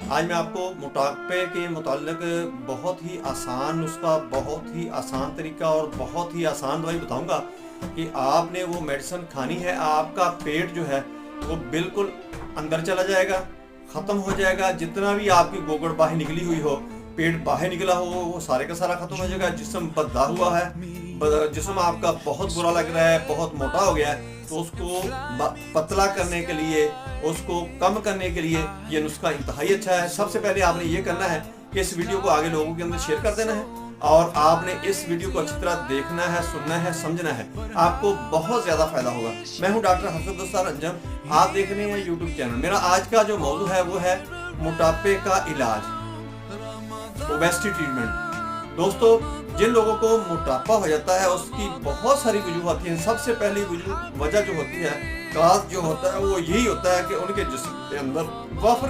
आज मैं आपको मोटापे के मुताल्लिक बहुत ही आसान नुस्खा, बहुत ही आसान तरीका और बहुत ही आसान दवाई बताऊंगा कि आपने वो मेडिसिन खानी है, आपका पेट जो है वो बिल्कुल अंदर चला जाएगा, ख़त्म हो जाएगा। जितना भी आपकी गोगड़ बाहर निकली हुई हो, पेट बाहर निकला हो, वो सारे का सारा खत्म हो जाएगा। जिस्म बद्दा हुआ है, जिस्म आपका बहुत बुरा लग रहा है, बहुत मोटा हो गया है, तो उसको पतला करने के लिए, उसको कम करने के लिए ये नुस्खा इंतहाई अच्छा है। सबसे पहले आपने ये करना है कि इस वीडियो को आगे लोगों के अंदर शेयर कर देना है और आपने इस वीडियो को अच्छी तरह देखना है, सुनना है, समझना है। आपको बहुत ज़्यादा फायदा होगा। मैं हूं डॉक्टर हफीजुल दस्तार अंजम, आप देख रहे हैं यूट्यूब चैनल। मेरा आज का जो मौजू है वो है मोटापे का इलाज, ओबेसिटी ट्रीटमेंट। दोस्तों, जिन लोगों को मोटापा हो जाता है उसकी बहुत सारी वजूहत हैं। सबसे पहली वजह जो होती है, काज जो होता है, वो यही होता है कि उनके जिस्म के अंदर वाफर